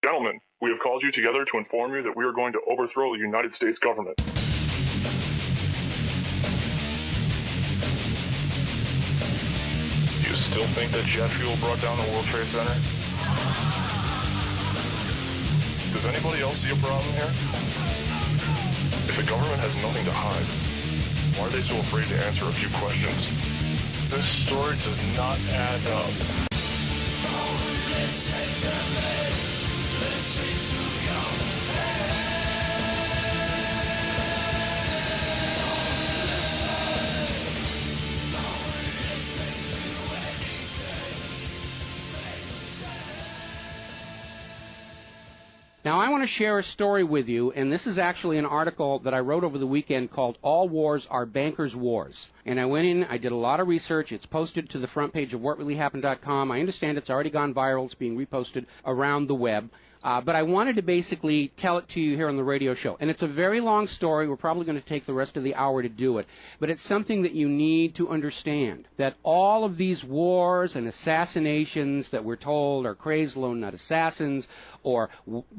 Gentlemen, we have called you together to inform you that we are going to overthrow the United States government. Do you still think that jet fuel brought down the World Trade Center? Does anybody else see a problem here? If the government has nothing to hide, why are they so afraid to answer a few questions? This story does not add up. Listen to me. Listen to your head. Don't listen to anything they say. Now, I want to share a story with you, and this is actually an article that I wrote over the weekend called All Wars Are Bankers' Wars. And I went in, I did a lot of research. It's posted to the front page of whatreallyhappened.com. I understand it's already gone viral. It's being reposted around the web. But I wanted to basically tell it to you here on the radio show. And it's a very long story. We're probably going to take the rest of the hour to do it. But it's something that you need to understand, that all of these wars and assassinations that we're told are crazed lone nut assassins or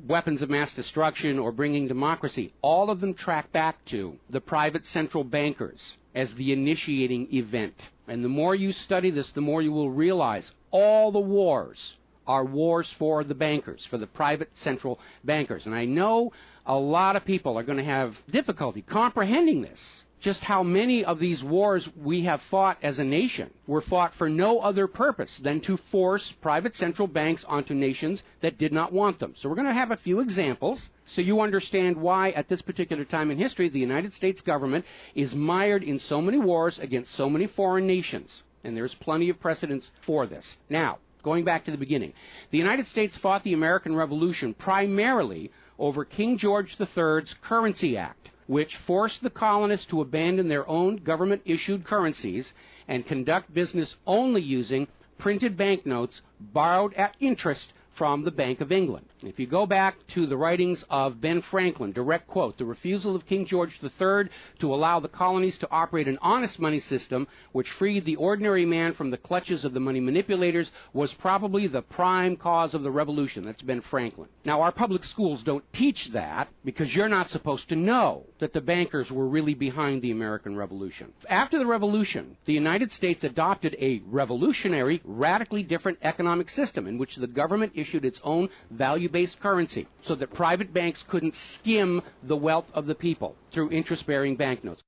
weapons of mass destruction or bringing democracy, all of them track back to the private central bankers as the initiating event. And the more you study this, the more you will realize all the wars are wars for the bankers, for the private central bankers. And I know a lot of people are going to have difficulty comprehending this, just how many of these wars we have fought as a nation were fought for no other purpose than to force private central banks onto nations that did not want them. So we're going to have a few examples so you understand why at this particular time in history the United States government is mired in so many wars against so many foreign nations. And there's plenty of precedents for this. Now, going back to the beginning, the United States fought the American Revolution primarily over King George III's Currency Act, which forced the colonists to abandon their own government-issued currencies and conduct business only using printed banknotes borrowed at interest from the Bank of England. If you go back to the writings of Ben Franklin, direct quote, the refusal of King George III to allow the colonies to operate an honest money system which freed the ordinary man from the clutches of the money manipulators was probably the prime cause of the revolution. That's Ben Franklin. Now, our public schools don't teach that because you're not supposed to know that the bankers were really behind the American Revolution. After the Revolution, the United States adopted a revolutionary, radically different economic system in which the government issued its own value-based currency so that private banks couldn't skim the wealth of the people through interest-bearing banknotes.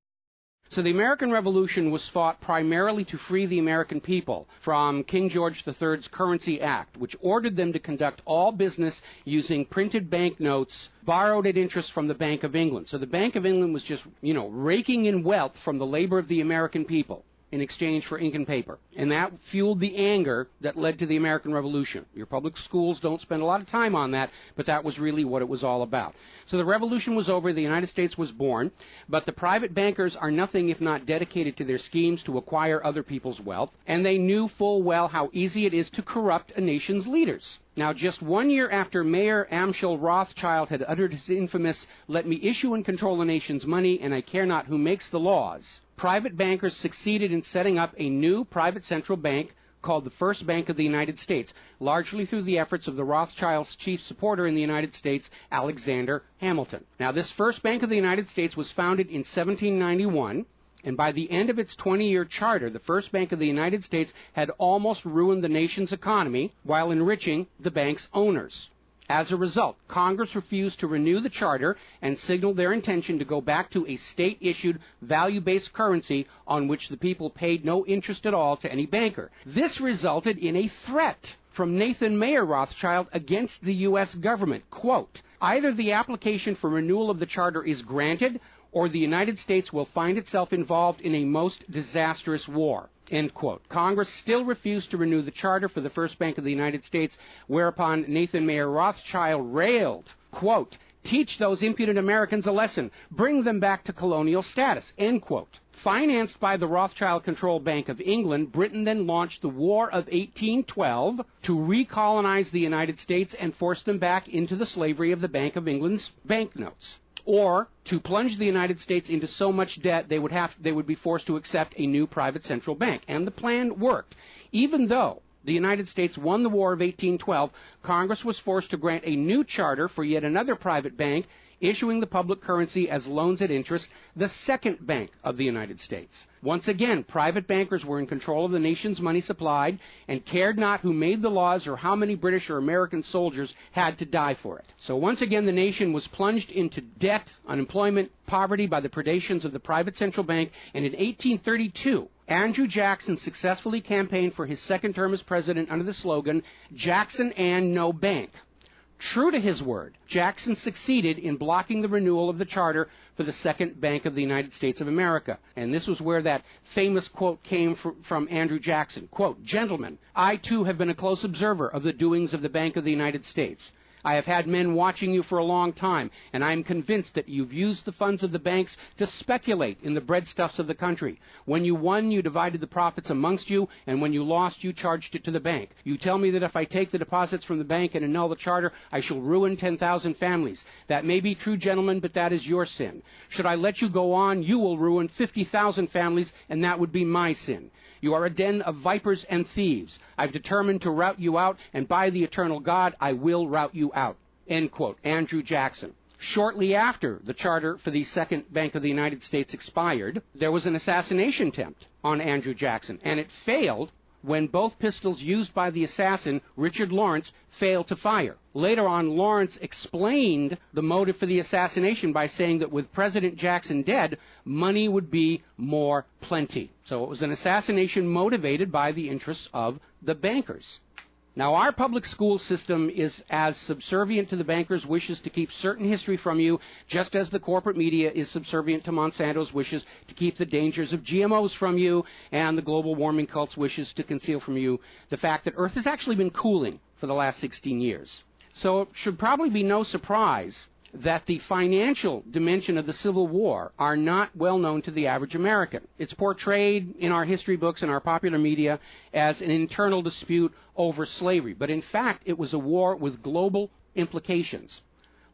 So the American Revolution was fought primarily to free the American people from King George III's Currency Act, which ordered them to conduct all business using printed banknotes borrowed at interest from the Bank of England. So the Bank of England was just, raking in wealth from the labor of the American people in exchange for ink and paper. And that fueled the anger that led to the American Revolution. Your public schools don't spend a lot of time on that, but that was really what it was all about. So the revolution was over, the United States was born, but the private bankers are nothing if not dedicated to their schemes to acquire other people's wealth, and they knew full well how easy it is to corrupt a nation's leaders. Now, just 1 year after Mayor Amschel Rothschild had uttered his infamous, "Let me issue and control the nation's money, and I care not who makes the laws," private bankers succeeded in setting up a new private central bank called the First Bank of the United States, largely through the efforts of the Rothschilds' chief supporter in the United States, Alexander Hamilton. Now, this First Bank of the United States was founded in 1791, and by the end of its 20-year charter, the First Bank of the United States had almost ruined the nation's economy while enriching the bank's owners. As a result, Congress refused to renew the charter and signaled their intention to go back to a state-issued, value-based currency on which the people paid no interest at all to any banker. This resulted in a threat from Nathan Mayer Rothschild against the U.S. government. Quote, "Either the application for renewal of the charter is granted, or the United States will find itself involved in a most disastrous war." End quote. Congress still refused to renew the charter for the First Bank of the United States, whereupon Nathan Mayer Rothschild railed, quote, "Teach those impudent Americans a lesson. Bring them back to colonial status." End quote. Financed by the Rothschild-controlled Bank of England, Britain then launched the War of 1812 to recolonize the United States and force them back into the slavery of the Bank of England's banknotes, or to plunge the United States into so much debt they would be forced to accept a new private central bank. And the plan worked, even though the United States won the War of 1812, Congress was forced to grant a new charter for yet another private bank, issuing the public currency as loans at interest, the second bank of the United States. Once again, private bankers were in control of the nation's money supply and cared not who made the laws or how many British or American soldiers had to die for it. So once again, the nation was plunged into debt, unemployment, poverty by the predations of the private central bank, and in 1832, Andrew Jackson successfully campaigned for his second term as president under the slogan, "Jackson and no bank." True to his word, Jackson succeeded in blocking the renewal of the charter for the Second Bank of the United States of America. And this was where that famous quote came from Andrew Jackson. Quote, "Gentlemen, I too have been a close observer of the doings of the Bank of the United States. I have had men watching you for a long time, and I am convinced that you've used the funds of the banks to speculate in the breadstuffs of the country. When you won, you divided the profits amongst you, and when you lost, you charged it to the bank. You tell me that if I take the deposits from the bank and annul the charter, I shall ruin 10,000 families. That may be true, gentlemen, but that is your sin. Should I let you go on, you will ruin 50,000 families, and that would be my sin. You are a den of vipers and thieves. I've determined to rout you out, and by the eternal God, I will rout you out." End quote. Andrew Jackson. Shortly after the charter for the Second Bank of the United States expired, there was an assassination attempt on Andrew Jackson, and it failed when both pistols used by the assassin, Richard Lawrence, failed to fire. Later on, Lawrence explained the motive for the assassination by saying that with President Jackson dead, money would be more plenty. So it was an assassination motivated by the interests of the bankers. Now, our public school system is as subservient to the bankers' wishes to keep certain history from you, just as the corporate media is subservient to Monsanto's wishes to keep the dangers of GMOs from you, and the global warming cult's wishes to conceal from you the fact that Earth has actually been cooling for the last 16 years. So it should probably be no surprise that the financial dimension of the Civil War are not well known to the average American. It's portrayed in our history books and our popular media as an internal dispute over slavery, but in fact it was a war with global implications.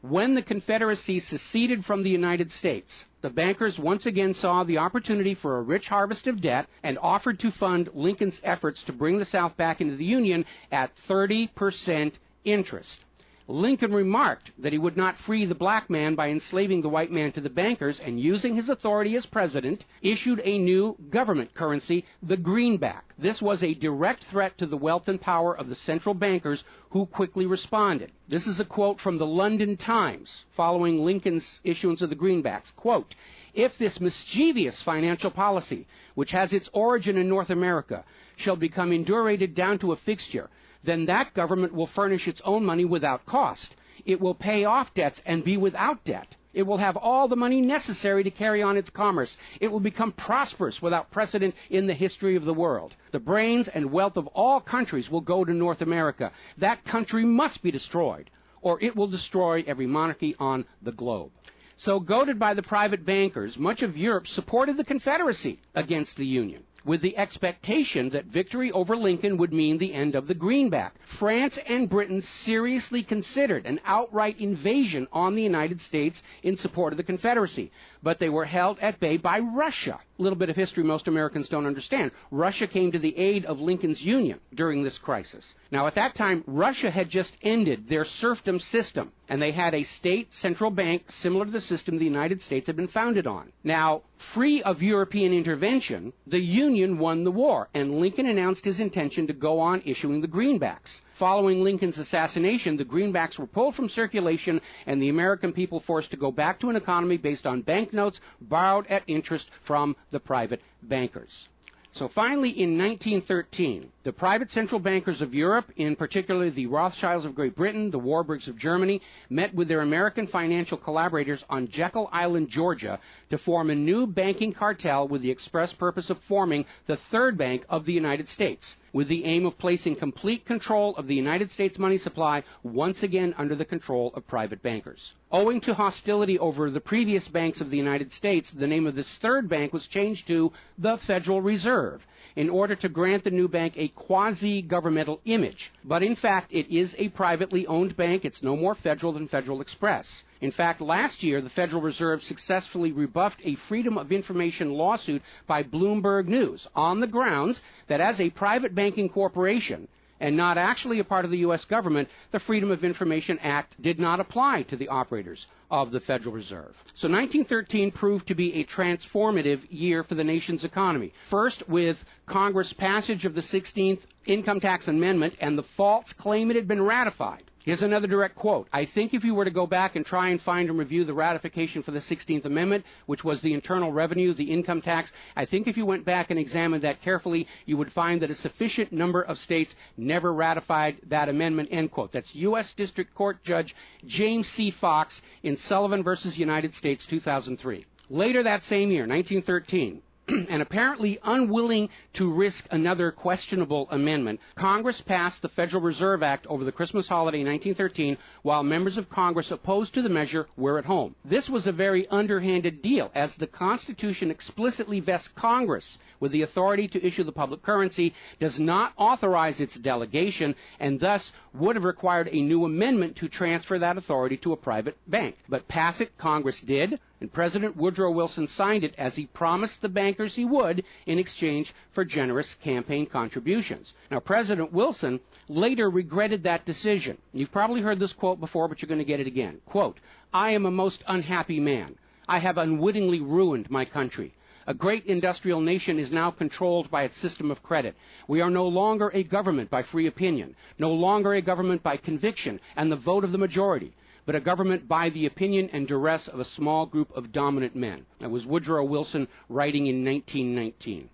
When the Confederacy seceded from the United States, the bankers once again saw the opportunity for a rich harvest of debt and offered to fund Lincoln's efforts to bring the South back into the Union at 30% interest. Lincoln remarked that he would not free the black man by enslaving the white man to the bankers, and using his authority as president, issued a new government currency, the greenback. This was a direct threat to the wealth and power of the central bankers, who quickly responded. This is a quote from the London Times following Lincoln's issuance of the greenbacks. Quote, "If this mischievous financial policy, which has its origin in North America, shall become indurated down to a fixture, then that government will furnish its own money without cost. It will pay off debts and be without debt. It will have all the money necessary to carry on its commerce. It will become prosperous without precedent in the history of the world. The brains and wealth of all countries will go to North America. That country must be destroyed, or it will destroy every monarchy on the globe." So, goaded by the private bankers, much of Europe supported the Confederacy against the Union, with the expectation that victory over Lincoln would mean the end of the greenback. France and Britain seriously considered an outright invasion on the United States in support of the Confederacy, but they were held at bay by Russia. A little bit of history most Americans don't understand. Russia came to the aid of Lincoln's Union during this crisis. Now, at that time, Russia had just ended their serfdom system, and they had a state central bank similar to the system the United States had been founded on. Now, free of European intervention, the Union won the war, and Lincoln announced his intention to go on issuing the greenbacks. Following Lincoln's assassination, the greenbacks were pulled from circulation, and the American people forced to go back to an economy based on banknotes borrowed at interest from the private bankers. So finally, in 1913, the private central bankers of Europe, in particular the Rothschilds of Great Britain, the Warburgs of Germany, met with their American financial collaborators on Jekyll Island, Georgia, to form a new banking cartel with the express purpose of forming the Third Bank of the United States, with the aim of placing complete control of the United States money supply once again under the control of private bankers. Owing to hostility over the previous banks of the United States, the name of this third bank was changed to the Federal Reserve, in order to grant the new bank a quasi-governmental image. But in fact, it is a privately owned bank. It's no more federal than Federal Express. In fact, last year, the Federal Reserve successfully rebuffed a Freedom of Information lawsuit by Bloomberg News on the grounds that as a private banking corporation, and not actually a part of the U.S. government, the Freedom of Information Act did not apply to the operators of the Federal Reserve. So 1913 proved to be a transformative year for the nation's economy. First, with Congress' passage of the 16th Income Tax Amendment and the false claim it had been ratified. Here's another direct quote. I think if you were to go back and try and find and review the ratification for the 16th Amendment, which was the internal revenue, the income tax, I think if you went back and examined that carefully, you would find that a sufficient number of states never ratified that amendment, end quote. That's U.S. District Court Judge James C. Fox in Sullivan versus United States, 2003. Later that same year, 1913, and apparently unwilling to risk another questionable amendment, Congress passed the Federal Reserve Act over the Christmas holiday in 1913, while members of Congress opposed to the measure were at home. This was a very underhanded deal, as the Constitution explicitly vests Congress with the authority to issue the public currency, does not authorize its delegation, and thus would have required a new amendment to transfer that authority to a private bank. But pass it, Congress did, and President Woodrow Wilson signed it as he promised the bankers he would in exchange for generous campaign contributions. Now, President Wilson later regretted that decision. You've probably heard this quote before, but you're going to get it again. Quote, "I am a most unhappy man. I have unwittingly ruined my country. A great industrial nation is now controlled by its system of credit. We are no longer a government by free opinion, no longer a government by conviction and the vote of the majority, but a government by the opinion and duress of a small group of dominant men." That was Woodrow Wilson writing in 1919.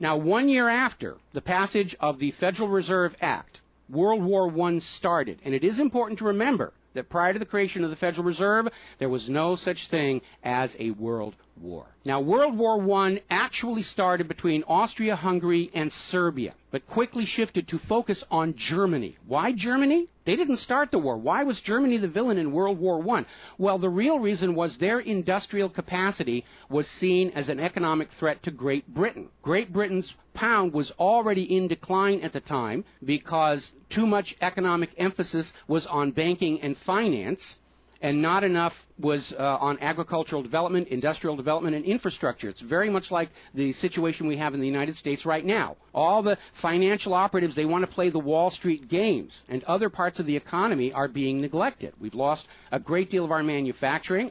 Now, 1 year after the passage of the Federal Reserve Act, World War I started, and it is important to remember that prior to the creation of the Federal Reserve, there was no such thing as a world war. Now, World War I actually started between Austria, Hungary, and Serbia, but quickly shifted to focus on Germany. Why Germany? They didn't start the war. Why was Germany the villain in World War I? Well, the real reason was their industrial capacity was seen as an economic threat to Great Britain. Great Britain's pound was already in decline at the time because too much economic emphasis was on banking and finance, and not enough was on agricultural development, industrial development, and infrastructure. It's very much like the situation we have in the United States right now. All the financial operatives, they want to play the Wall Street games, and other parts of the economy are being neglected. We've lost a great deal of our manufacturing.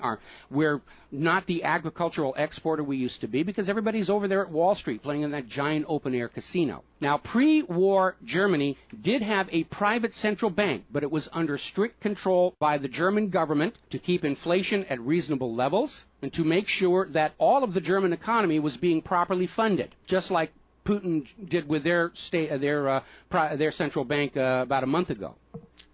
We're not the agricultural exporter we used to be because everybody's over there at Wall Street playing in that giant open-air casino. Now, pre-war Germany did have a private central bank, but it was under strict control by the German government to keep inflation at reasonable levels and to make sure that all of the German economy was being properly funded, just like Putin did with their central bank about a month ago.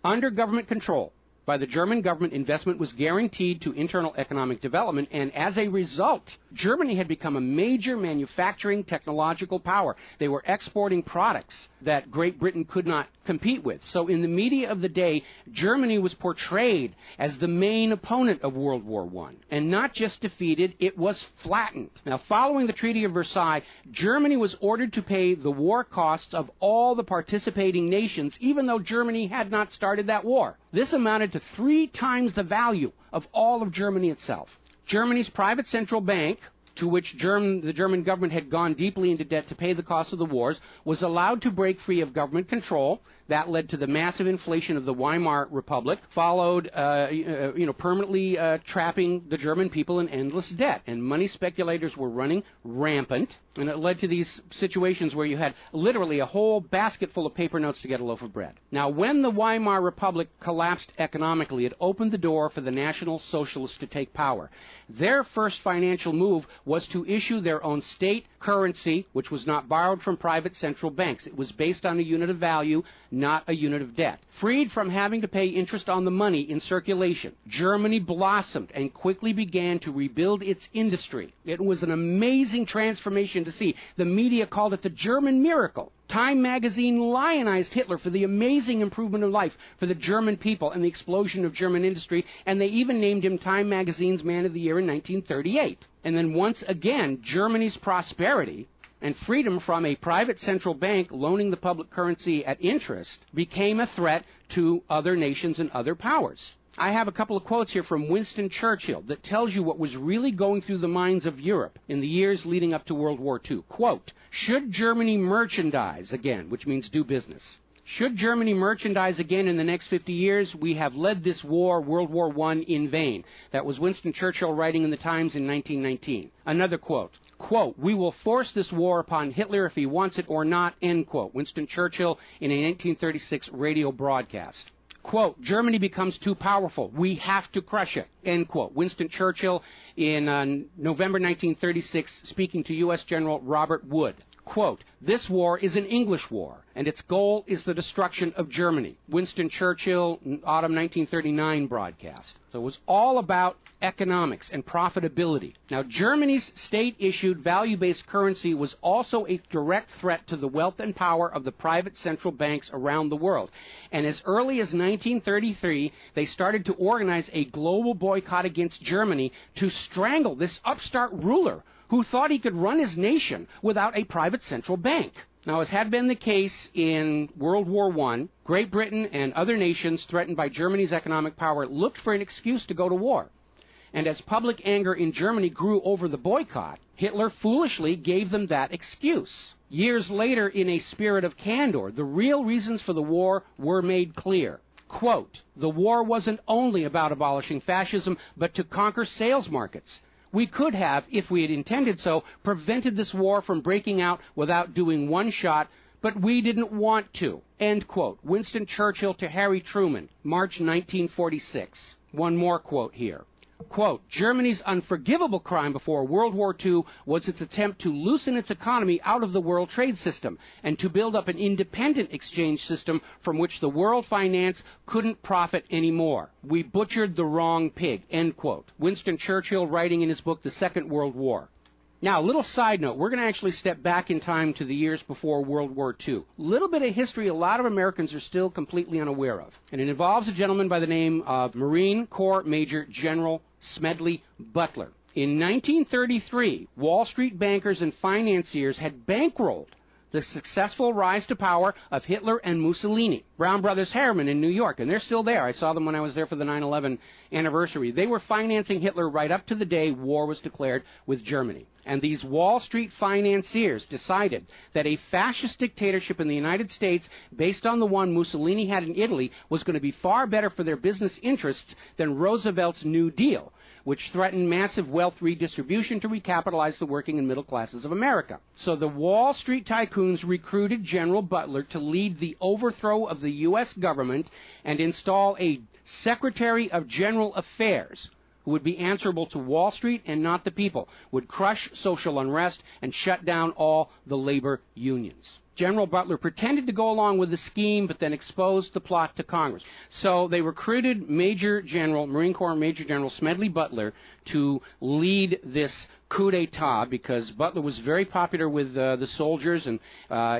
Under government control by the German government, investment was guaranteed to internal economic development, and as a result, Germany had become a major manufacturing technological power. They were exporting products that Great Britain could not compete with. So in the media of the day, Germany was portrayed as the main opponent of World War I. And not just defeated, it was flattened. Now, following the Treaty of Versailles, Germany was ordered to pay the war costs of all the participating nations, even though Germany had not started that war. This amounted to 3 times the value of all of Germany itself. Germany's private central bank, to which the German government had gone deeply into debt to pay the cost of the wars, was allowed to break free of government control. That led to the massive inflation of the Weimar Republic, followed, permanently trapping the German people in endless debt. And money speculators were running rampant, and it led to these situations where you had literally a whole basket full of paper notes to get a loaf of bread. Now, when the Weimar Republic collapsed economically, it opened the door for the National Socialists to take power. Their first financial move was to issue their own state currency, which was not borrowed from private central banks. It was based on a unit of value, not a unit of debt. Freed from having to pay interest on the money in circulation, Germany blossomed and quickly began to rebuild its industry. It was an amazing transformation to see. The media called it the German miracle. Time magazine lionized Hitler for the amazing improvement of life for the German people and the explosion of German industry, and they even named him Time magazine's Man of the Year in 1938. And then once again, Germany's prosperity and freedom from a private central bank loaning the public currency at interest became a threat to other nations and other powers. I have a couple of quotes here from Winston Churchill that tells you what was really going through the minds of Europe in the years leading up to World War II. Quote, "Should Germany merchandise again," which means do business, Should Germany merchandise again in the next 50 years, we have led this war, World War I, in vain. That was Winston Churchill writing in the Times in 1919. Another quote. Quote, we will force this war upon Hitler if he wants it or not, end quote. Winston Churchill in a 1936 radio broadcast. Quote, Germany becomes too powerful. We have to crush it, end quote. Winston Churchill in November 1936 speaking to U.S. General Robert Wood. Quote, this war is an English war, and its goal is the destruction of Germany. Winston Churchill, autumn 1939 broadcast. So it was all about economics and profitability. Now, Germany's state-issued value-based currency was also a direct threat to the wealth and power of the private central banks around the world. And as early as 1933, they started to organize a global boycott against Germany to strangle this upstart ruler who thought he could run his nation without a private central bank. Now, as had been the case in World War I, Great Britain and other nations threatened by Germany's economic power looked for an excuse to go to war. And as public anger in Germany grew over the boycott, Hitler foolishly gave them that excuse. Years later, in a spirit of candor, the real reasons for the war were made clear. Quote, the war wasn't only about abolishing fascism, but to conquer sales markets. We could have, if we had intended so, prevented this war from breaking out without doing one shot, but we didn't want to. End quote. Winston Churchill to Harry Truman, March 1946. One more quote here. Quote, Germany's unforgivable crime before World War II was its attempt to loosen its economy out of the world trade system and to build up an independent exchange system from which the world finance couldn't profit anymore. We butchered the wrong pig, end quote. Winston Churchill writing in his book, The Second World War. Now, a little side note, we're going to actually step back in time to the years before World War II. A little bit of history a lot of Americans are still completely unaware of. And it involves a gentleman by the name of Marine Corps Major General Smedley Butler. In 1933, Wall Street bankers and financiers had bankrolled the successful rise to power of Hitler and Mussolini. Brown Brothers Harriman in New York, and they're still there. I saw them when I was there for the 9/11 anniversary. They were financing Hitler right up to the day war was declared with Germany. And these Wall Street financiers decided that a fascist dictatorship in the United States, based on the one Mussolini had in Italy, was going to be far better for their business interests than Roosevelt's New Deal, which threatened massive wealth redistribution to recapitalize the working and middle classes of America. So the Wall Street tycoons recruited General Butler to lead the overthrow of the U.S. government and install a Secretary of General Affairs who would be answerable to Wall Street and not the people, would crush social unrest and shut down all the labor unions. General Butler pretended to go along with the scheme, but then exposed the plot to Congress. So they recruited Marine Corps Major General Smedley Butler to lead this coup d'etat because Butler was very popular with the soldiers, and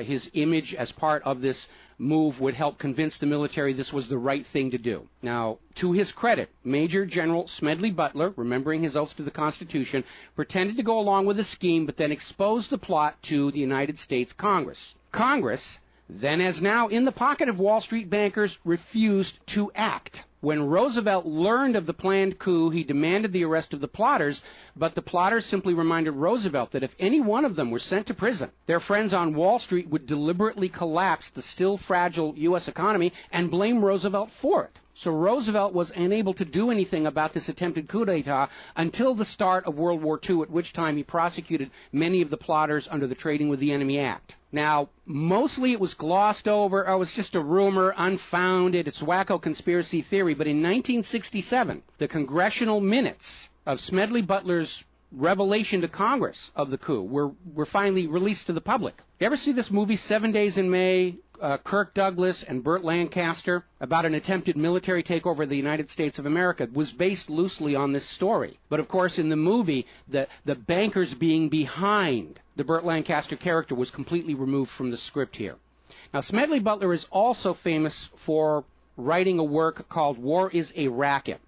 his image as part of this move would help convince the military this was the right thing to do. Now, to his credit, Major General Smedley Butler, remembering his oath to the Constitution, pretended to go along with the scheme, but then exposed the plot to the United States Congress. Congress, then as now in the pocket of Wall Street bankers, refused to act. When Roosevelt learned of the planned coup, he demanded the arrest of the plotters, but the plotters simply reminded Roosevelt that if any one of them were sent to prison, their friends on Wall Street would deliberately collapse the still fragile U.S. economy and blame Roosevelt for it. So Roosevelt was unable to do anything about this attempted coup d'etat until the start of World War II, at which time he prosecuted many of the plotters under the Trading with the Enemy Act. Now, mostly it was glossed over. Oh, it was just a rumor, unfounded. It's wacko conspiracy theory. But in 1967, the congressional minutes of Smedley Butler's revelation to Congress of the coup were finally released to the public. You ever see this movie 7 Days in May, Kirk Douglas and Burt Lancaster, about an attempted military takeover of the United States of America? It was based loosely on this story. But of course, in the movie, the bankers being behind the Burt Lancaster character was completely removed from the script here. Now, Smedley Butler is also famous for writing a work called War is a Racket.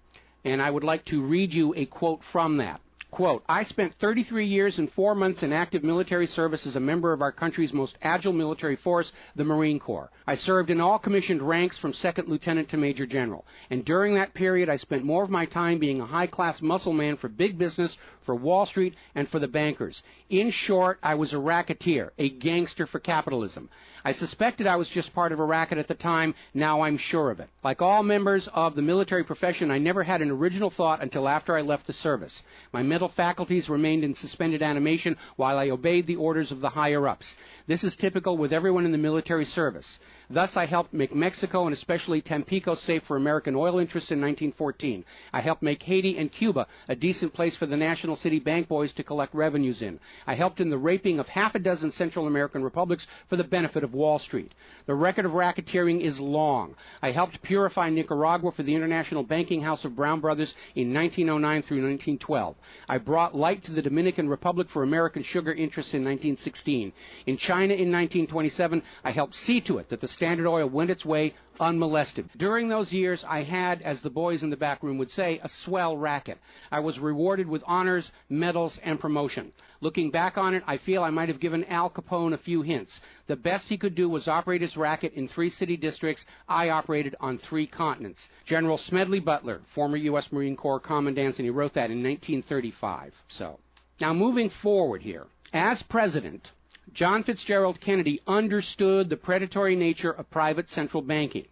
And I would like to read you a quote from that. Quote, I spent 33 years and 4 months in active military service as a member of our country's most agile military force, the Marine Corps. I served in all commissioned ranks from second lieutenant to major general. And during that period, I spent more of my time being a high-class muscle man for big business, for Wall Street, and for the bankers. In short, I was a racketeer, a gangster for capitalism. I suspected I was just part of a racket at the time. Now I'm sure of it. Like all members of the military profession, I never had an original thought until after I left the service. My mental faculties remained in suspended animation while I obeyed the orders of the higher-ups. This is typical with everyone in the military service. Thus, I helped make Mexico and especially Tampico safe for American oil interests in 1914. I helped make Haiti and Cuba a decent place for the National City Bank boys to collect revenues in. I helped in the raping of half a dozen Central American republics for the benefit of Wall Street. The record of racketeering is long. I helped purify Nicaragua for the International Banking House of Brown Brothers in 1909 through 1912. I brought light to the Dominican Republic for American sugar interests in 1916. In China in 1927, I helped see to it that the Standard Oil went its way unmolested. During those years, I had, as the boys in the back room would say, a swell racket. I was rewarded with honors, medals, and promotion. Looking back on it, I feel I might have given Al Capone a few hints. The best he could do was operate his racket in 3 city districts. I operated on 3 continents. General Smedley Butler, former U.S. Marine Corps Commandant, and he wrote that in 1935. So, now moving forward here. As president, John Fitzgerald Kennedy understood the predatory nature of private central banking.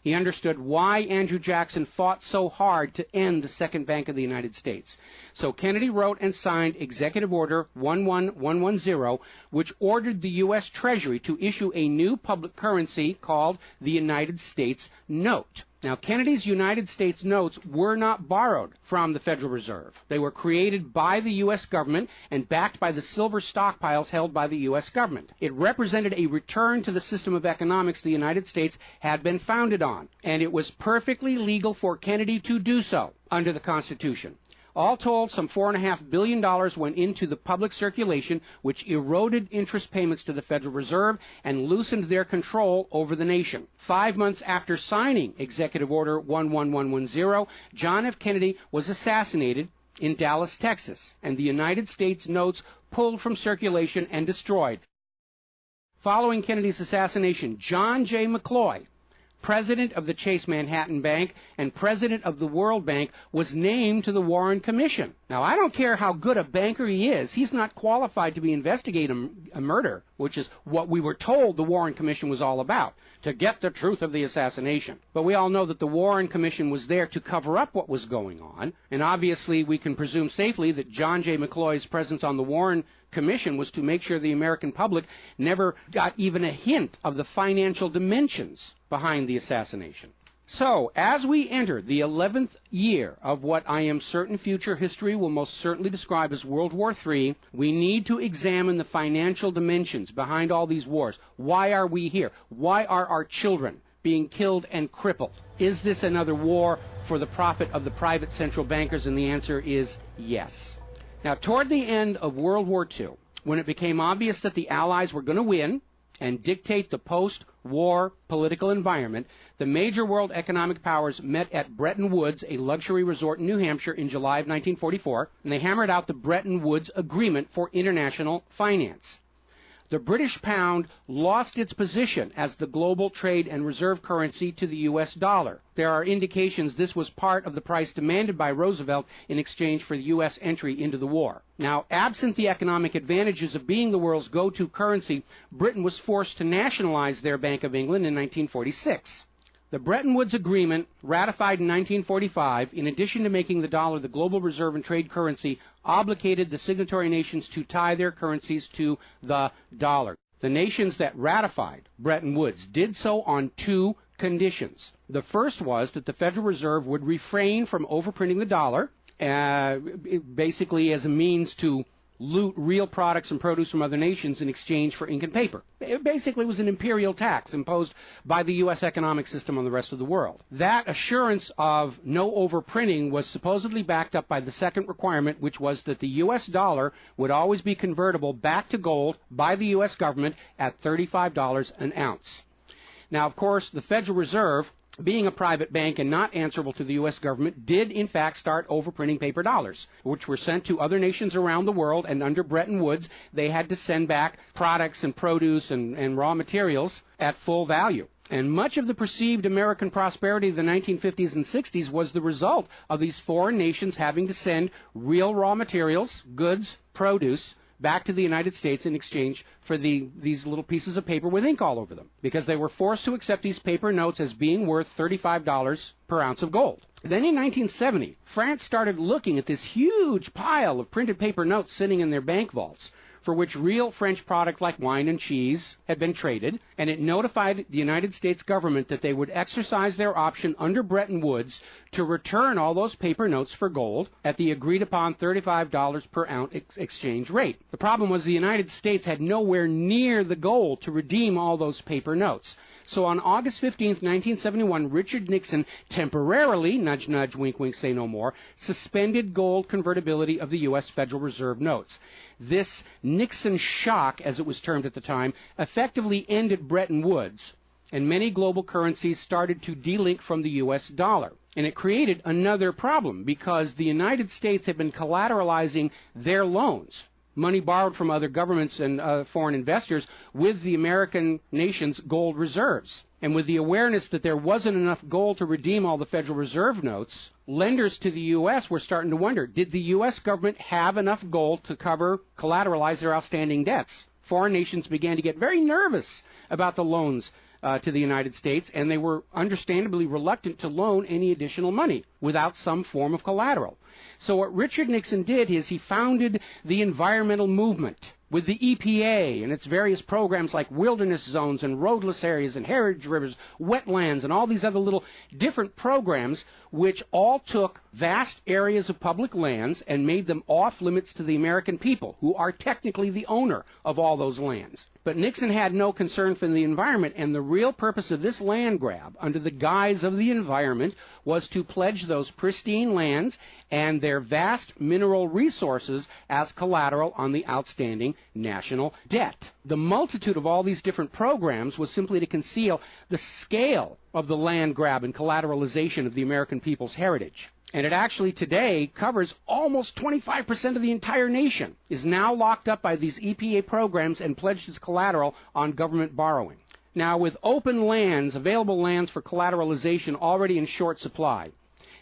He understood why Andrew Jackson fought so hard to end the Second Bank of the United States. So Kennedy wrote and signed Executive Order 11110, which ordered the U.S. Treasury to issue a new public currency called the United States Note. Now, Kennedy's United States notes were not borrowed from the Federal Reserve. They were created by the U.S. government and backed by the silver stockpiles held by the U.S. government. It represented a return to the system of economics the United States had been founded on, and it was perfectly legal for Kennedy to do so under the Constitution. All told, some $4.5 billion went into the public circulation, which eroded interest payments to the Federal Reserve and loosened their control over the nation. 5 months after signing Executive Order 11110, John F. Kennedy was assassinated in Dallas, Texas, and the United States notes pulled from circulation and destroyed. Following Kennedy's assassination, John J. McCloy, president of the Chase Manhattan Bank and president of the World Bank, was named to the Warren Commission. Now, I don't care how good a banker he is. He's not qualified to be investigating a murder, which is what we were told the Warren Commission was all about, to get the truth of the assassination. But we all know that the Warren Commission was there to cover up what was going on, and obviously we can presume safely that John J. McCloy's presence on the Warren Commission was to make sure the American public never got even a hint of the financial dimensions behind the assassination. So, as we enter the 11th year of what I am certain future history will most certainly describe as World War III, we need to examine the financial dimensions behind all these wars. Why are we here? Why are our children being killed and crippled? Is this another war for the profit of the private central bankers? And the answer is yes. Now, toward the end of World War II, when it became obvious that the Allies were going to win and dictate the post-war political environment, the major world economic powers met at Bretton Woods, a luxury resort in New Hampshire, in July of 1944, and they hammered out the Bretton Woods Agreement for International Finance. The British pound lost its position as the global trade and reserve currency to the U.S. dollar. There are indications this was part of the price demanded by Roosevelt in exchange for the U.S. entry into the war. Now, absent the economic advantages of being the world's go-to currency, Britain was forced to nationalize their Bank of England in 1946. The Bretton Woods Agreement, ratified in 1945, in addition to making the dollar the global reserve and trade currency, obligated the signatory nations to tie their currencies to the dollar. The nations that ratified Bretton Woods did so on 2 conditions. The first was that the Federal Reserve would refrain from overprinting the dollar, basically as a means to loot real products and produce from other nations in exchange for ink and paper. It basically was an imperial tax imposed by the U.S. economic system on the rest of the world. That assurance of no overprinting was supposedly backed up by the second requirement, which was that the U.S. dollar would always be convertible back to gold by the U.S. government at $35 an ounce. Now, of course, the Federal Reserve being a private bank and not answerable to the U.S. government, did in fact start overprinting paper dollars, which were sent to other nations around the world, and under Bretton Woods, they had to send back products and produce and raw materials at full value. And much of the perceived American prosperity of the 1950s and 60s was the result of these foreign nations having to send real raw materials, goods, produce, back to the United States in exchange for these little pieces of paper with ink all over them, because they were forced to accept these paper notes as being worth $35 per ounce of gold. Then in 1970, France started looking at this huge pile of printed paper notes sitting in their bank vaults, for which real French products like wine and cheese had been traded, and it notified the United States government that they would exercise their option under Bretton Woods to return all those paper notes for gold at the agreed-upon $35 per ounce exchange rate. The problem was the United States had nowhere near the gold to redeem all those paper notes. So on August 15, 1971, Richard Nixon temporarily, nudge, nudge, wink, wink, say no more, suspended gold convertibility of the U.S. Federal Reserve notes. This Nixon shock, as it was termed at the time, effectively ended Bretton Woods, and many global currencies started to delink from the U.S. dollar. And it created another problem, because the United States had been collateralizing their loans, money borrowed from other governments and foreign investors, with the American nation's gold reserves. And with the awareness that there wasn't enough gold to redeem all the Federal Reserve notes, lenders to the U.S. were starting to wonder, did the U.S. government have enough gold to collateralize their outstanding debts? Foreign nations began to get very nervous about the loans to the United States, and they were understandably reluctant to loan any additional money without some form of collateral. So what Richard Nixon did is he founded the environmental movement with the EPA and its various programs like wilderness zones and roadless areas and heritage rivers, wetlands, and all these other little different programs, which all took vast areas of public lands and made them off limits to the American people, who are technically the owner of all those lands. But Nixon had no concern for the environment, and the real purpose of this land grab, under the guise of the environment, was to pledge those pristine lands and their vast mineral resources as collateral on the outstanding national debt. The multitude of all these different programs was simply to conceal the scale of the land grab and collateralization of the American people's heritage. And it actually today covers almost 25% of the entire nation, is now locked up by these EPA programs and pledged as collateral on government borrowing. Now, with open lands, available lands for collateralization already in short supply,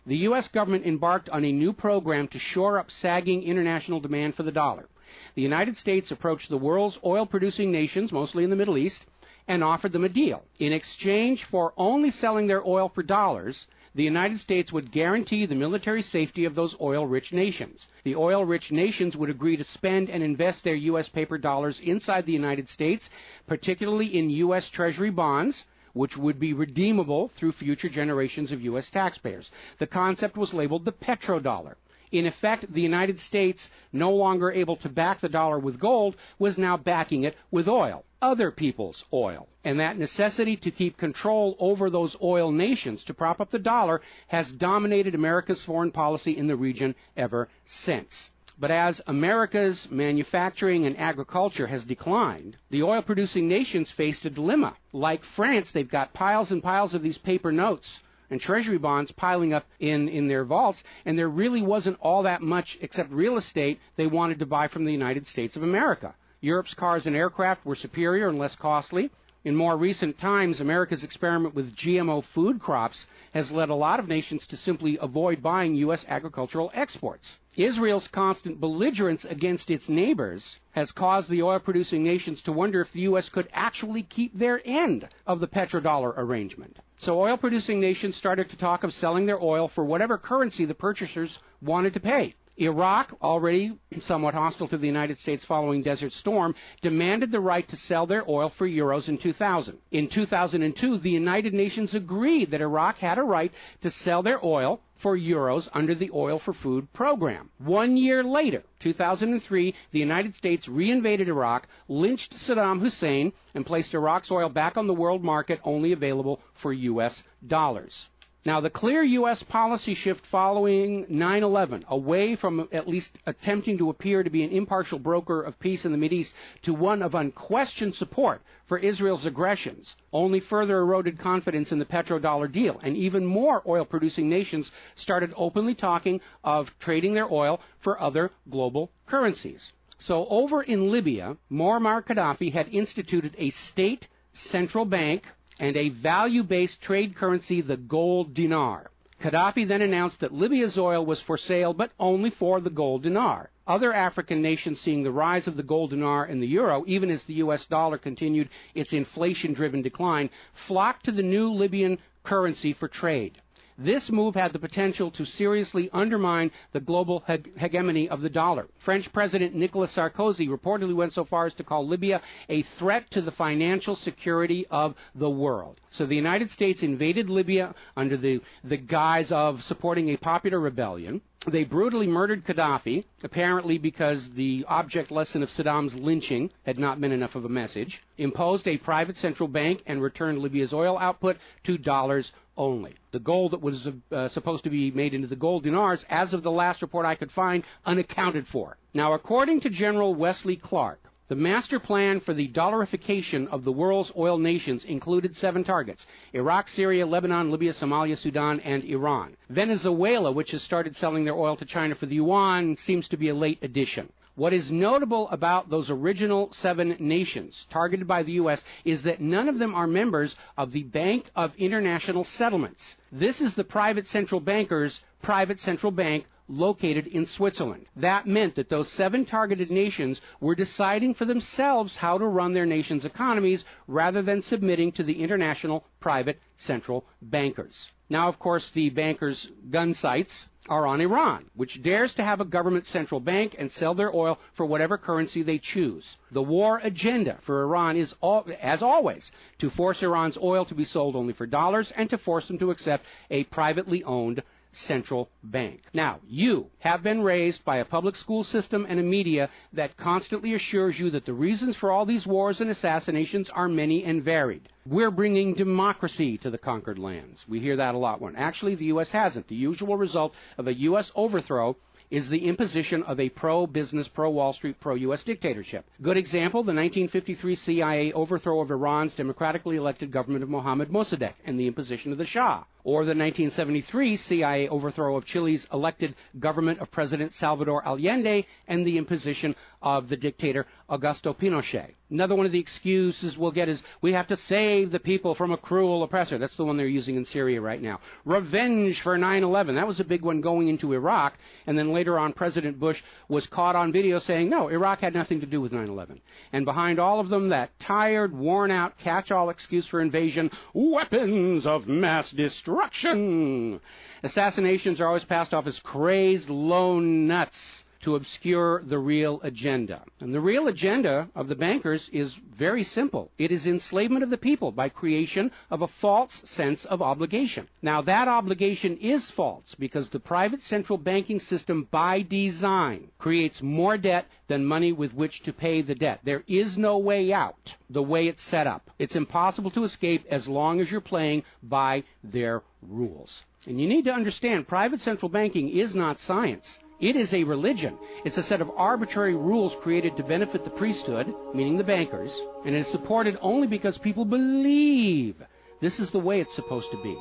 the U.S. government embarked on a new program to shore up sagging international demand for the dollar. The United States approached the world's oil-producing nations, mostly in the Middle East, and offered them a deal. In exchange for only selling their oil for dollars, the United States would guarantee the military safety of those oil-rich nations. The oil-rich nations would agree to spend and invest their U.S. paper dollars inside the United States, particularly in U.S. Treasury bonds, which would be redeemable through future generations of U.S. taxpayers. The concept was labeled the petrodollar. In effect, the United States, no longer able to back the dollar with gold, was now backing it with oil, other people's oil. And that necessity to keep control over those oil nations to prop up the dollar has dominated America's foreign policy in the region ever since. But as America's manufacturing and agriculture has declined, the oil-producing nations faced a dilemma. Like France, they've got piles and piles of these paper notes and treasury bonds piling up in their vaults, and there really wasn't all that much except real estate they wanted to buy from the United States of America. Europe's cars and aircraft were superior and less costly. In more recent times, America's experiment with GMO food crops has led a lot of nations to simply avoid buying U.S. agricultural exports. Israel's constant belligerence against its neighbors has caused the oil-producing nations to wonder if the U.S. could actually keep their end of the petrodollar arrangement. So oil-producing nations started to talk of selling their oil for whatever currency the purchasers wanted to pay. Iraq, already somewhat hostile to the United States following Desert Storm, demanded the right to sell their oil for euros in 2000. In 2002, the United Nations agreed that Iraq had a right to sell their oil for euros under the Oil for Food program. 1 year later, 2003, the United States reinvaded Iraq, lynched Saddam Hussein, and placed Iraq's oil back on the world market, only available for U.S. dollars. Now, the clear U.S. policy shift following 9/11, away from at least attempting to appear to be an impartial broker of peace in the Mideast to one of unquestioned support for Israel's aggressions, only further eroded confidence in the petrodollar deal, and even more oil-producing nations started openly talking of trading their oil for other global currencies. So over in Libya, Muammar Gaddafi had instituted a state central bank and a value-based trade currency, the gold dinar. Gaddafi then announced that Libya's oil was for sale, but only for the gold dinar. Other African nations, seeing the rise of the gold dinar and the euro, even as the U.S. dollar continued its inflation-driven decline, flocked to the new Libyan currency for trade. This move had the potential to seriously undermine the global hegemony of the dollar. French President Nicolas Sarkozy reportedly went so far as to call Libya a threat to the financial security of the world. So the United States invaded Libya under the guise of supporting a popular rebellion. They brutally murdered Gaddafi, apparently because the object lesson of Saddam's lynching had not been enough of a message, imposed a private central bank, and returned Libya's oil output to dollars only. The gold that was supposed to be made into the gold dinars, as of the last report I could find, unaccounted for. Now, according to General Wesley Clark, the master plan for the dollarification of the world's oil nations included 7 targets: Iraq, Syria, Lebanon, Libya, Somalia, Sudan, and Iran. Venezuela, which has started selling their oil to China for the yuan, seems to be a late addition. What is notable about those original 7 nations targeted by the U.S. is that none of them are members of the Bank of International Settlements. This is the private central banker's private central bank located in Switzerland. That meant that those 7 targeted nations were deciding for themselves how to run their nation's economies rather than submitting to the international private central bankers. Now, of course, the bankers' gun sights are on Iran, which dares to have a government central bank and sell their oil for whatever currency they choose. The war agenda for Iran is, as always, to force Iran's oil to be sold only for dollars and to force them to accept a privately owned central bank. Now, you have been raised by a public school system and a media that constantly assures you that the reasons for all these wars and assassinations are many and varied. We're bringing democracy to the conquered lands. We hear that a lot. When actually the U.S. hasn't. The usual result of a U.S. overthrow is the imposition of a pro-business, pro-Wall Street, pro-U.S. dictatorship. Good example, the 1953 CIA overthrow of Iran's democratically elected government of Mohammad Mossadegh and the imposition of the Shah. Or the 1973 CIA overthrow of Chile's elected government of President Salvador Allende and the imposition of the dictator Augusto Pinochet. Another one of the excuses we'll get is we have to save the people from a cruel oppressor. That's the one they're using in Syria right now. Revenge for 9/11. That was a big one going into Iraq. And then later on, President Bush was caught on video saying, no, Iraq had nothing to do with 9/11. And behind all of them, that tired, worn-out, catch-all excuse for invasion, weapons of mass destruction. Assassinations are always passed off as crazed lone nuts to obscure the real agenda. And the real agenda of the bankers is very simple. It is enslavement of the people by creation of a false sense of obligation. Now, that obligation is false because the private central banking system by design creates more debt than money with which to pay the debt. There is no way out the way it's set up. It's impossible to escape as long as you're playing by their rules. And you need to understand, private central banking is not science. It is a religion. It's a set of arbitrary rules created to benefit the priesthood, meaning the bankers, and it is supported only because people believe this is the way it's supposed to be.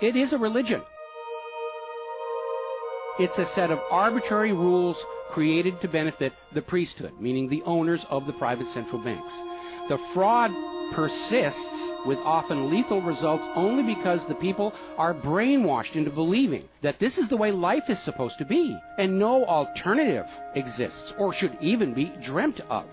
It is a religion. It's a set of arbitrary rules created to benefit the priesthood, meaning the owners of the private central banks. The fraud persists with often lethal results only because the people are brainwashed into believing that this is the way life is supposed to be, and no alternative exists or should even be dreamt of.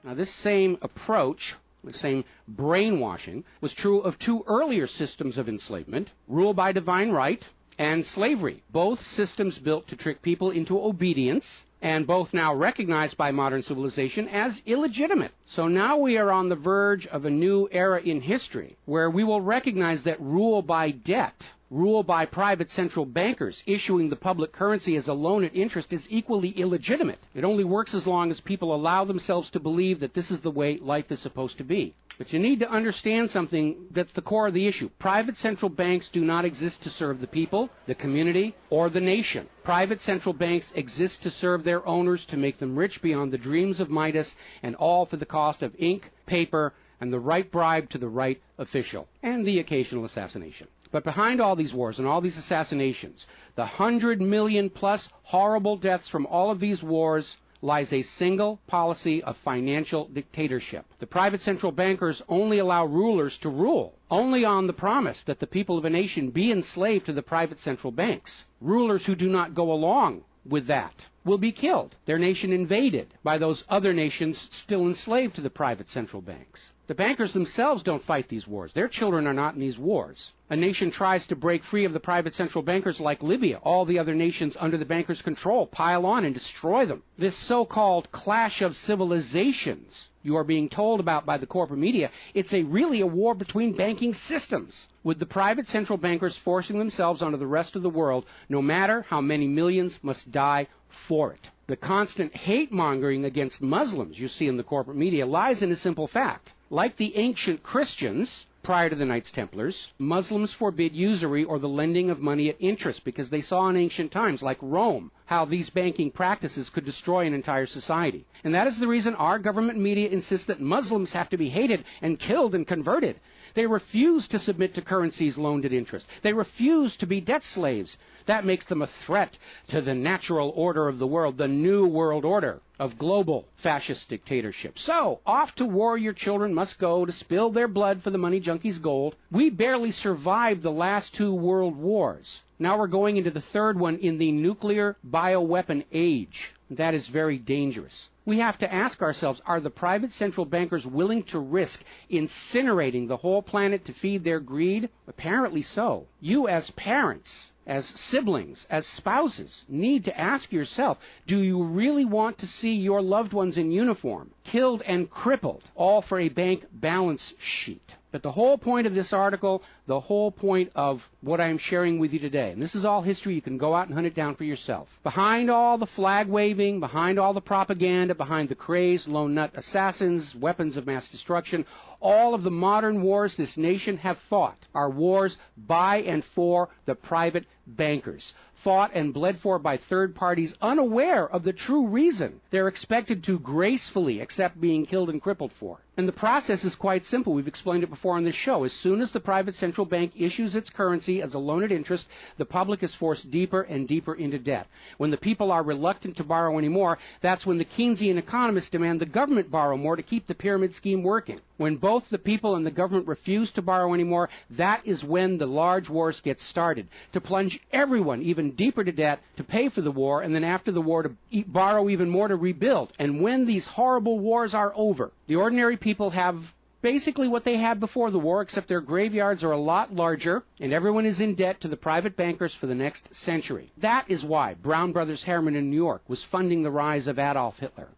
Now, this same approach, the same brainwashing, was true of 2 earlier systems of enslavement, rule by divine right and slavery, both systems built to trick people into obedience, and both now recognized by modern civilization as illegitimate. So now we are on the verge of a new era in history where we will recognize that rule by debt rule by private central bankers issuing the public currency as a loan at interest is equally illegitimate. It only works as long as people allow themselves to believe that this is the way life is supposed to be. But you need to understand something that's the core of the issue. Private central banks do not exist to serve the people, the community, or the nation. Private central banks exist to serve their owners, to make them rich beyond the dreams of Midas, and all for the cost of ink, paper, and the right bribe to the right official, and the occasional assassination. But behind all these wars and all these assassinations, the 100 million plus horrible deaths from all of these wars, lies a single policy of financial dictatorship. The private central bankers only allow rulers to rule, only on the promise that the people of a nation be enslaved to the private central banks. Rulers who do not go along with that will be killed, their nation invaded by those other nations still enslaved to the private central banks. The bankers themselves don't fight these wars. Their children are not in these wars. A nation tries to break free of the private central bankers like Libya. All the other nations under the bankers' control pile on and destroy them. This so-called clash of civilizations you are being told about by the corporate media, it's really a war between banking systems, with the private central bankers forcing themselves onto the rest of the world, no matter how many millions must die for it. The constant hate-mongering against Muslims you see in the corporate media lies in a simple fact. Like the ancient Christians, prior to the Knights Templars, Muslims forbid usury or the lending of money at interest because they saw in ancient times, like Rome, how these banking practices could destroy an entire society. And that is the reason our government media insists that Muslims have to be hated and killed and converted. They refuse to submit to currencies loaned at interest. They refuse to be debt slaves. That makes them a threat to the natural order of the world, the new world order of global fascist dictatorship. So, off to war your children must go to spill their blood for the money junkies' gold. We barely survived the last 2 world wars. Now we're going into the third one in the nuclear bioweapon age. That is very dangerous. We have to ask ourselves, are the private central bankers willing to risk incinerating the whole planet to feed their greed? Apparently so. You as parents, as siblings, as spouses, need to ask yourself, do you really want to see your loved ones in uniform, killed and crippled, all for a bank balance sheet? But the whole point of this article, the whole point of what I'm sharing with you today, and this is all history, you can go out and hunt it down for yourself. Behind all the flag waving, behind all the propaganda, behind the crazed lone nut assassins, weapons of mass destruction, all of the modern wars this nation have fought are wars by and for the private bankers, fought and bled for by third parties unaware of the true reason they're expected to gracefully accept being killed and crippled for. And the process is quite simple. We've explained it before on this show. As soon as the private central bank issues its currency as a loan at interest, the public is forced deeper and deeper into debt. When the people are reluctant to borrow anymore, that's when the Keynesian economists demand the government borrow more to keep the pyramid scheme working. When both the people and the government refuse to borrow anymore, that is when the large wars get started, to plunge everyone even deeper to debt to pay for the war, and then after the war to borrow even more to rebuild. And when these horrible wars are over, the ordinary people have basically what they had before the war, except their graveyards are a lot larger, and everyone is in debt to the private bankers for the next century. That is why Brown Brothers Harriman in New York was funding the rise of Adolf Hitler,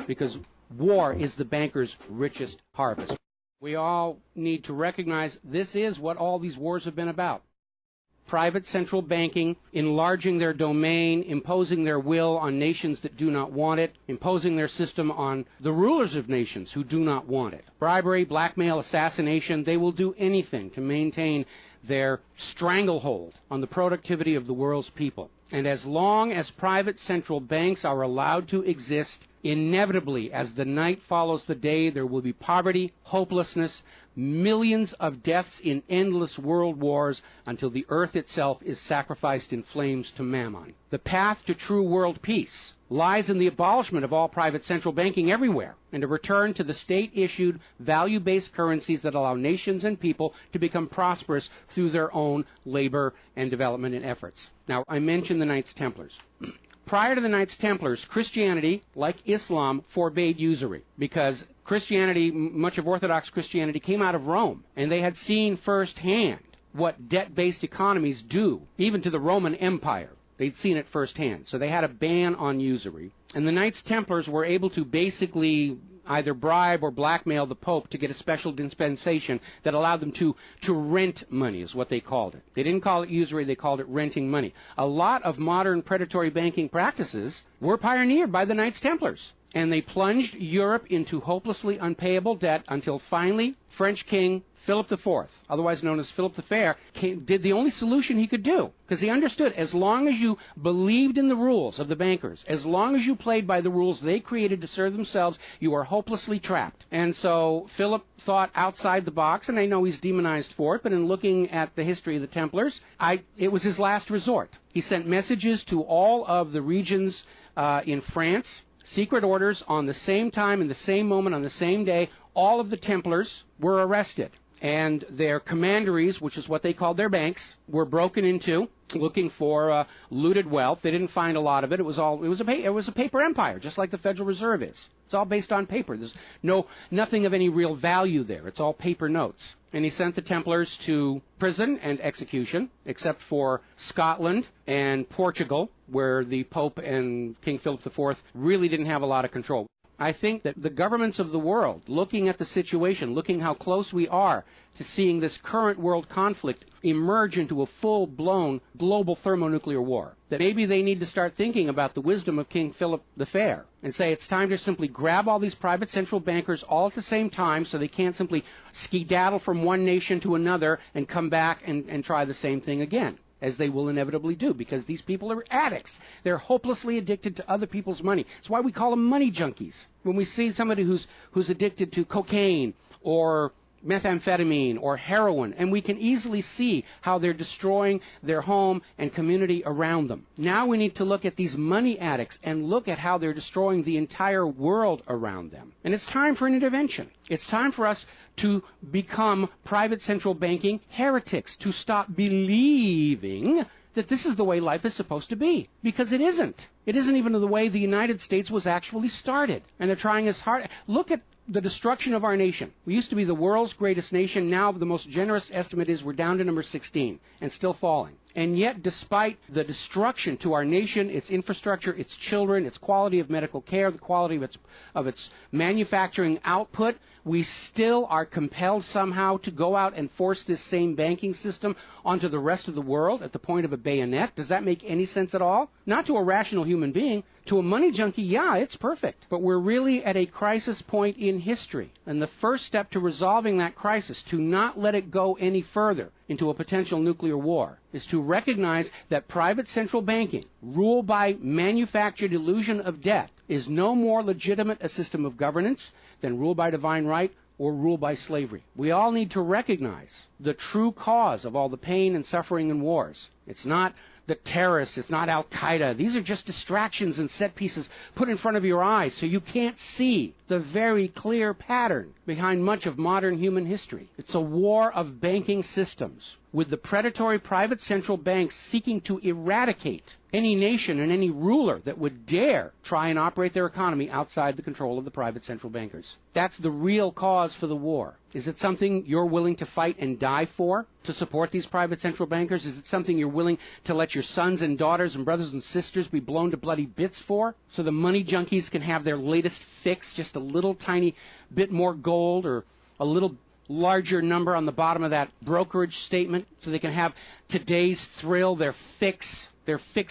because war is the bankers' richest harvest. We all need to recognize this is what all these wars have been about. Private central banking, enlarging their domain, imposing their will on nations that do not want it, imposing their system on the rulers of nations who do not want it. Bribery, blackmail, assassination, they will do anything to maintain their stranglehold on the productivity of the world's people. And as long as private central banks are allowed to exist, inevitably, as the night follows the day, there will be poverty, hopelessness, millions of deaths in endless world wars until the earth itself is sacrificed in flames to Mammon. The path to true world peace lies in the abolishment of all private central banking everywhere and a return to the state-issued, value-based currencies that allow nations and people to become prosperous through their own labor and development and efforts. Now, I mentioned the Knights Templars. Prior to the Knights Templars, Christianity, like Islam, forbade usury because Christianity, much of Orthodox Christianity, came out of Rome, and they had seen firsthand what debt-based economies do, even to the Roman Empire. They'd seen it firsthand, so they had a ban on usury. And the Knights Templars were able to basically either bribe or blackmail the Pope to get a special dispensation that allowed them to rent money, is what they called it. They didn't call it usury, they called it renting money. A lot of modern predatory banking practices were pioneered by the Knights Templars, and they plunged Europe into hopelessly unpayable debt until finally French King Philip IV, otherwise known as Philip the Fair, did the only solution he could do, because he understood as long as you believed in the rules of the bankers, as long as you played by the rules they created to serve themselves, you are hopelessly trapped. And so Philip thought outside the box, and I know he's demonized for it, but in looking at the history of the Templars, it was his last resort. He sent messages to all of the regions in France, secret orders on the same time, in the same moment, on the same day. All of the Templars were arrested, and their commanderies, which is what they called their banks, were broken into, looking for looted wealth. They didn't find a lot of it. It was a paper empire, just like the Federal Reserve is. It's all based on paper. There's nothing of any real value there. It's all paper notes. And he sent the Templars to prison and execution, except for Scotland and Portugal, where the Pope and King Philip IV really didn't have a lot of control. I think that the governments of the world, looking at the situation, looking how close we are to seeing this current world conflict emerge into a full-blown global thermonuclear war, that maybe they need to start thinking about the wisdom of King Philip the Fair and say it's time to simply grab all these private central bankers all at the same time so they can't simply skedaddle from one nation to another and come back and try the same thing again, as they will inevitably do, because these people are addicts. They're hopelessly addicted to other people's money. It's why we call them money junkies. When we see somebody who's addicted to cocaine or methamphetamine or heroin, and we can easily see how they're destroying their home and community around them. Now we need to look at these money addicts and look at how they're destroying the entire world around them. And it's time for an intervention. It's time for us to become private central banking heretics, to stop believing that this is the way life is supposed to be, because it isn't. It isn't even the way the United States was actually started. And they're trying as hard. Look at the destruction of our nation. We used to be the world's greatest nation. Now the most generous estimate is we're down to number 16 and still falling. And yet, despite the destruction to our nation, its infrastructure, its children, its quality of medical care, the quality of its manufacturing output, we still are compelled somehow to go out and force this same banking system onto the rest of the world at the point of a bayonet. Does that make any sense at all? Not to a rational human being. To a money junkie, yeah, it's perfect. But we're really at a crisis point in history. And the first step to resolving that crisis, to not let it go any further into a potential nuclear war, is to recognize that private central banking, ruled by manufactured illusion of debt, is no more legitimate a system of governance than rule by divine right or rule by slavery. We all need to recognize the true cause of all the pain and suffering and wars. It's not the terrorists, it's not Al-Qaeda. These are just distractions and set pieces put in front of your eyes so you can't see the very clear pattern behind much of modern human history. It's a war of banking systems, with the predatory private central banks seeking to eradicate any nation and any ruler that would dare try and operate their economy outside the control of the private central bankers. That's the real cause for the war. Is it something you're willing to fight and die for, to support these private central bankers? Is it something you're willing to let your sons and daughters and brothers and sisters be blown to bloody bits for, so the money junkies can have their latest fix, just a little tiny bit more gold or a little larger number on the bottom of that brokerage statement, so they can have today's thrill, their fix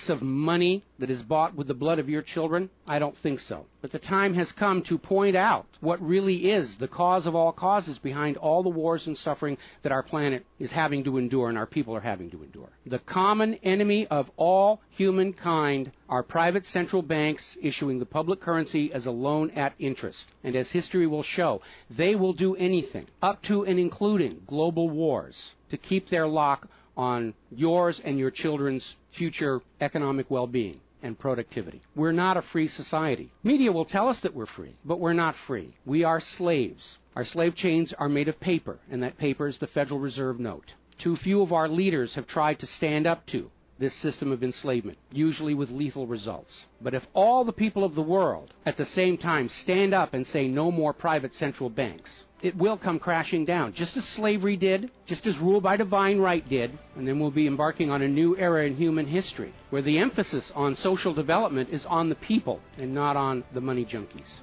of money that is bought with the blood of your children? I don't think so. But the time has come to point out what really is the cause of all causes behind all the wars and suffering that our planet is having to endure and our people are having to endure. The common enemy of all humankind are private central banks issuing the public currency as a loan at interest. And as history will show, they will do anything, up to and including global wars, to keep their lock on yours and your children's future economic well-being and productivity. We're not a free society. Media will tell us that we're free, but we're not free. We are slaves. Our slave chains are made of paper, and that paper is the Federal Reserve note. Too few of our leaders have tried to stand up to this system of enslavement, usually with lethal results. But if all the people of the world at the same time stand up and say no more private central banks, it will come crashing down, just as slavery did, just as rule by divine right did, and then we'll be embarking on a new era in human history, where the emphasis on social development is on the people and not on the money junkies.